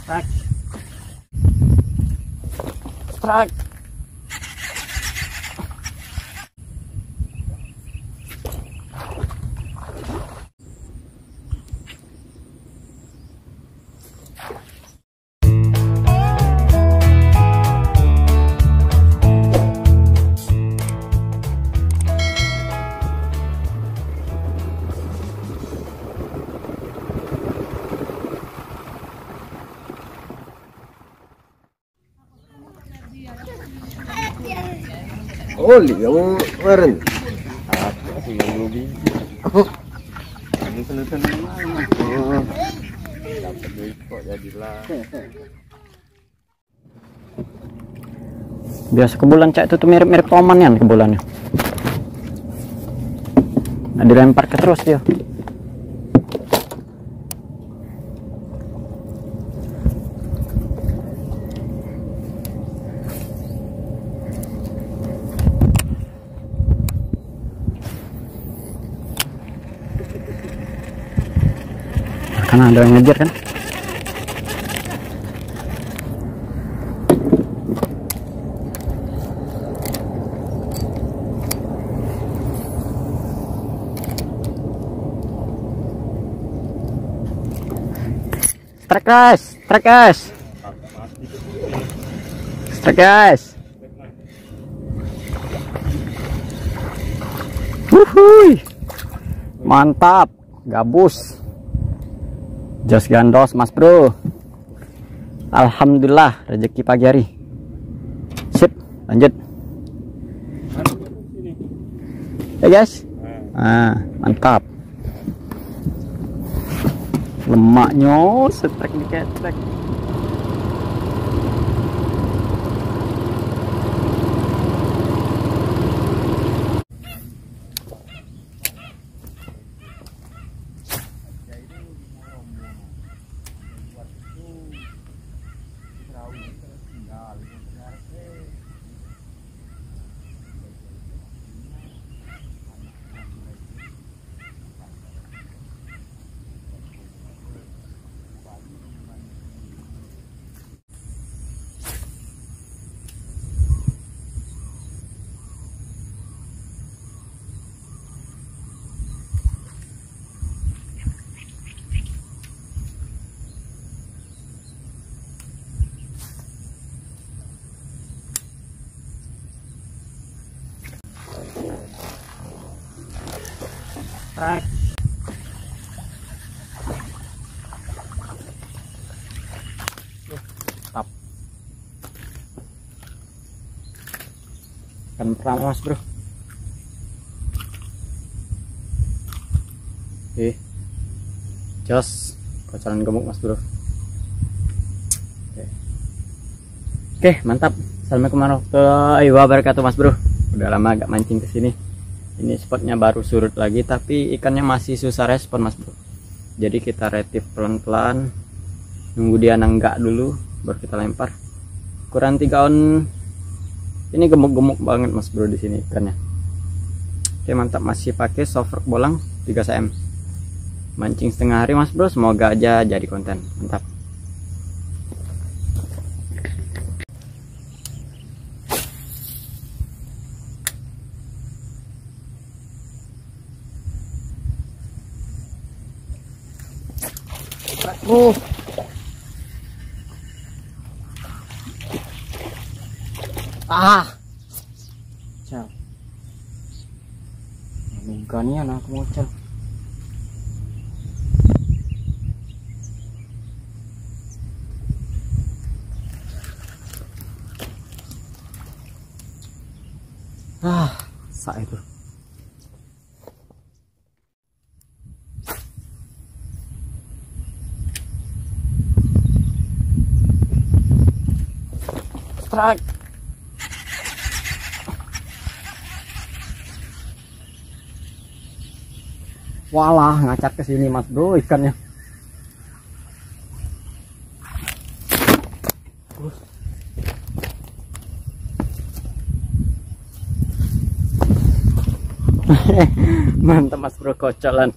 Strike. Strike. Oh, yang kemarin. Apa sih yang lebih? Apa? Ini seneng-seneng mana? Oh. Dapat duit kok jadilah. Biasa kebulan cak itu tuh mirip-mirip toman ya kebulannya. Nah, dilempar ke terus dia. Karena ada yang ngejar kan. Strike guys, strike guys, strike guys. Wuhui, mantap, gabus. Jos gandos mas bro. Alhamdulillah rezeki pagi hari. Sip, lanjut ya guys. Mantap. Lemaknya setrek diketrek. Strike. Tap. Kan pertama mas bro. Jos kocoran gemuk mas bro. Oke, mantap. Assalamualaikum warahmatullahi wabarakatuh mas bro. Udah lama agak mancing ke sini. Ini spotnya baru surut lagi, tapi ikannya masih susah respon mas bro. Jadi kita retif pelan-pelan, nunggu dia nanggak dulu, baru kita lempar. Ukuran 3 on, ini gemuk-gemuk banget mas bro di sini ikannya. Oke mantap, masih pakai soft rock bolang 3 cm. Mancing setengah hari mas bro, semoga aja jadi konten. Mantap. Ciao. Ikannya anak mocel. Sak itu. Strike. Walah, ngacak ke sini mas bro ikannya. Mantap mas bro, kocolan.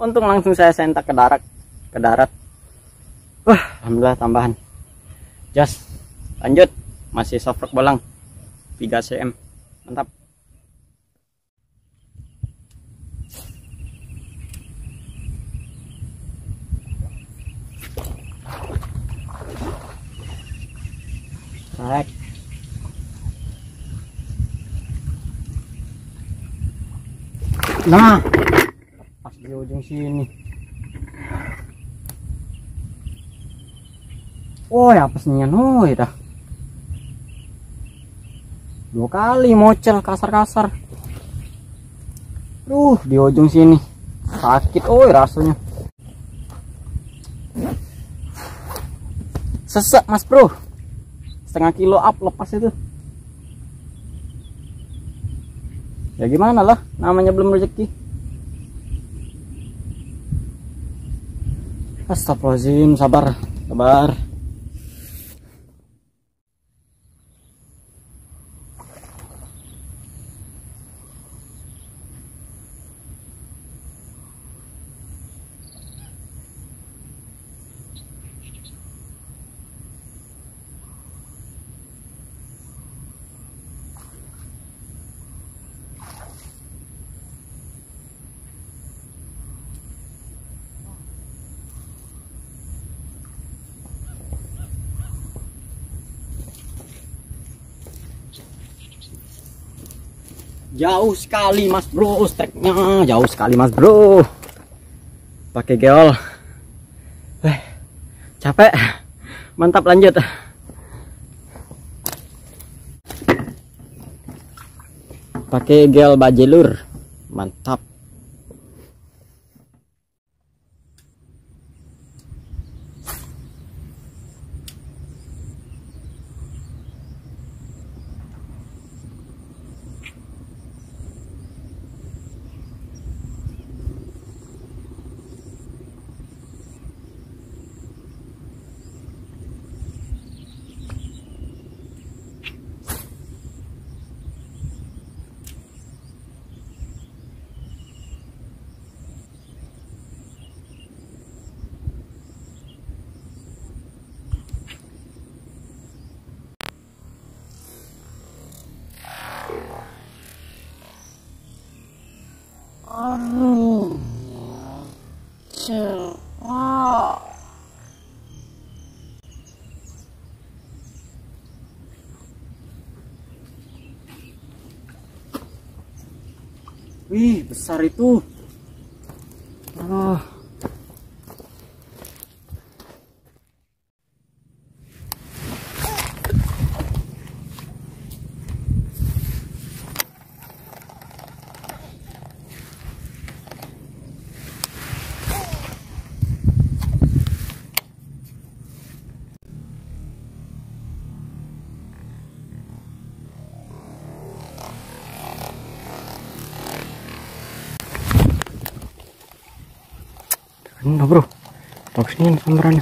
Untung langsung saya sentak ke darat. Wah, alhamdulillah tambahan. Jas, lanjut. Masih soft rock bolang 3 cm. Mantap. Tarik. Nah, pas di ujung sini. Oh ya apesnya no dah. 2 kali mocel kasar-kasar. Di ujung sini sakit, rasanya. Sesek mas bro, setengah kilo up lepas itu. Ya gimana lah, namanya belum rezeki. Astagfirullahaladzim, sabar. Jauh sekali mas bro, streknya jauh sekali mas bro. Pakai geol. Capek. Mantap, lanjut. Pakai gel bajelur. Mantap. Wih, besar itu. Nah bro, boxnya sambarannya.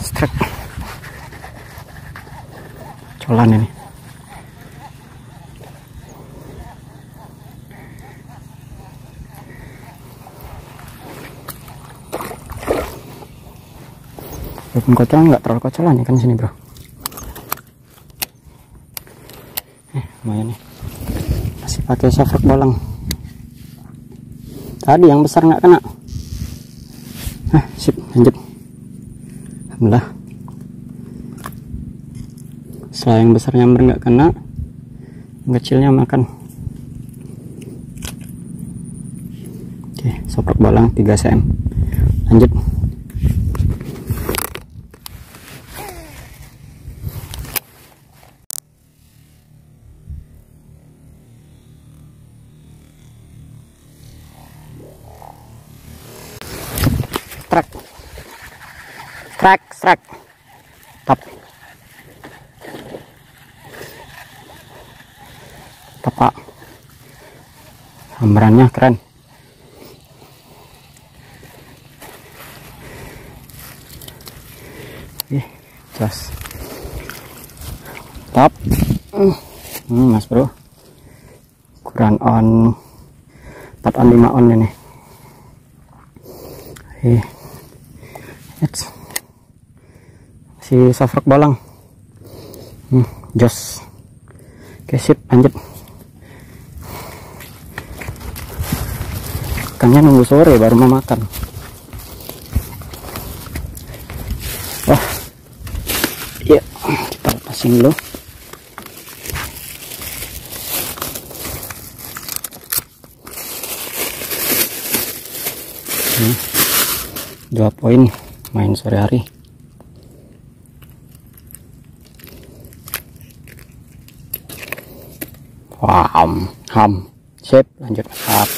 Strike colan ini. Walaupun kocolan nggak terlalu kocolan ikan sini bro. Lumayan nih. Masih pakai soft rock bolang. Tadi yang besar nggak kena. Sip, lanjut. Alhamdulillah. Setelah yang besar nyamber nggak kena, yang kecilnya makan. Oke, soft rock bolang 3 cm. Lanjut. Strike tap pak, sambarannya keren. jas. Top. Mas bro, kurang on 4 on 5 on ini. Si soft rock bolang. Jos. Oke, sip, lanjut. Ikannya nunggu sore baru mau makan. Wah, iya, kita lepasin dulu. Nih, 2 poin main sore hari. Wow, sip, lanjut masak.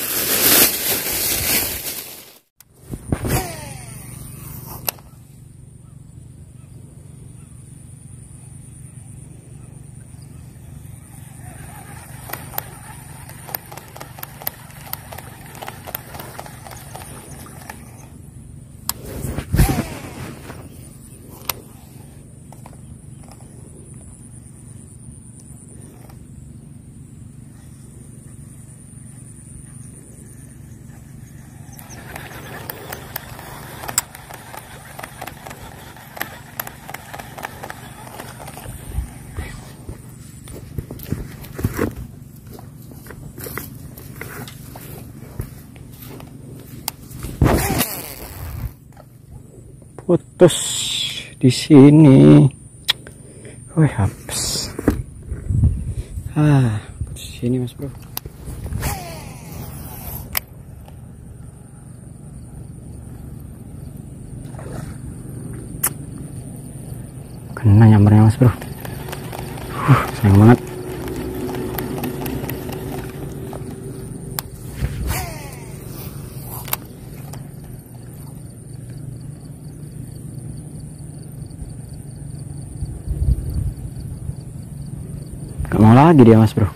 Putus di sini. Wih, habis. Putus di sini, Mas Bro. Kena nyampernya, Mas Bro. Sayang banget. Gak mau lagi dia, Mas Bro.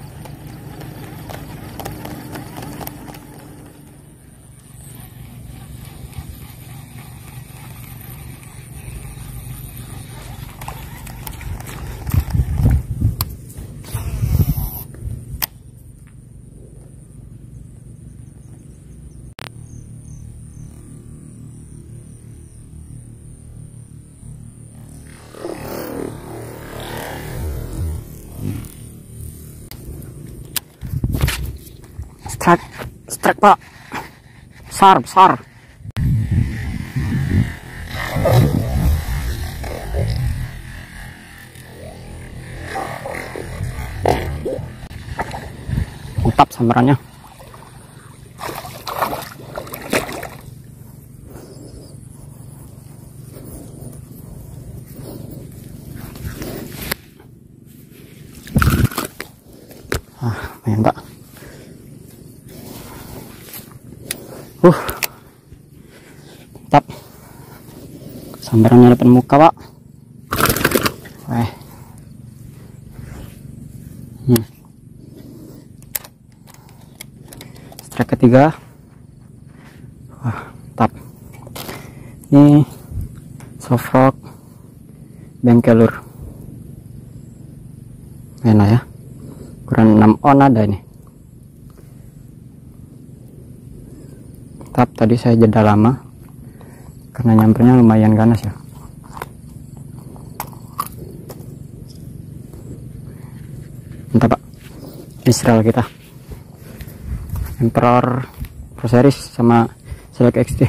Strike Pak, besar. Mantap sambarannya. Lumayan Pak. Mantap. Sambarannya depan muka, Pak. Strike ketiga. Mantap. Ini soft rock bengkelur. Enak ya. Kurang 6 on ada ini. Mantap, tadi saya jeda lama karena nyampernya lumayan ganas ya. Mantap Pak, Israel kita Emperor Pro Series sama Select XT.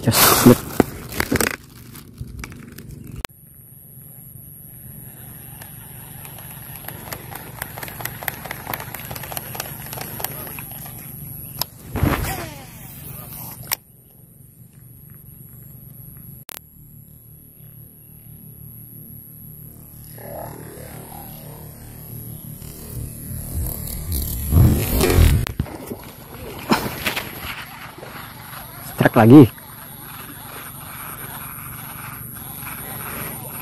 Just look. trek lagi.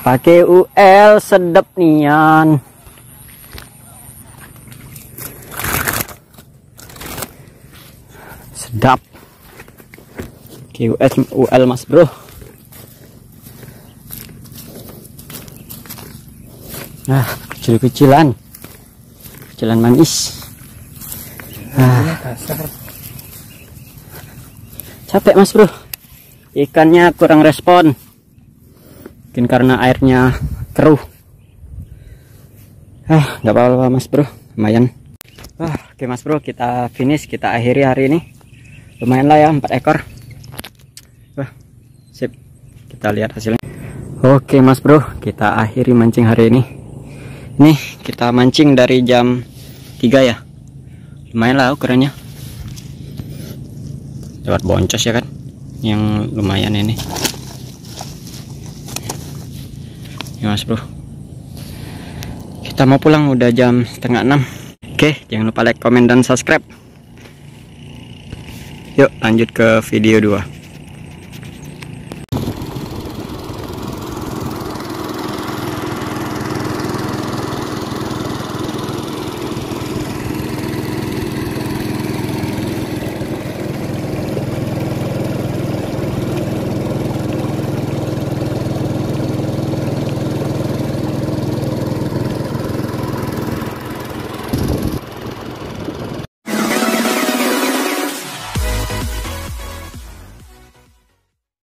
Pakai UL sedap nian. Sedap. Pakai UL mas bro. Nah, kecil-kecilan manis. Capek mas bro, ikannya kurang respon. Mungkin karena airnya keruh. Nggak apa-apa mas bro, lumayan. Oke mas bro, kita finish, kita akhiri hari ini. Lumayan lah ya, 4 ekor. Sip, kita lihat hasilnya. Oke mas bro, kita akhiri mancing hari ini. Nih, kita mancing dari jam 3 ya. Lumayan lah ukurannya. Lewat boncos ya kan, yang lumayan ini. Ya mas bro, kita mau pulang, udah jam 5:30. Oke, jangan lupa like, komen, dan subscribe. Yuk lanjut ke video 2.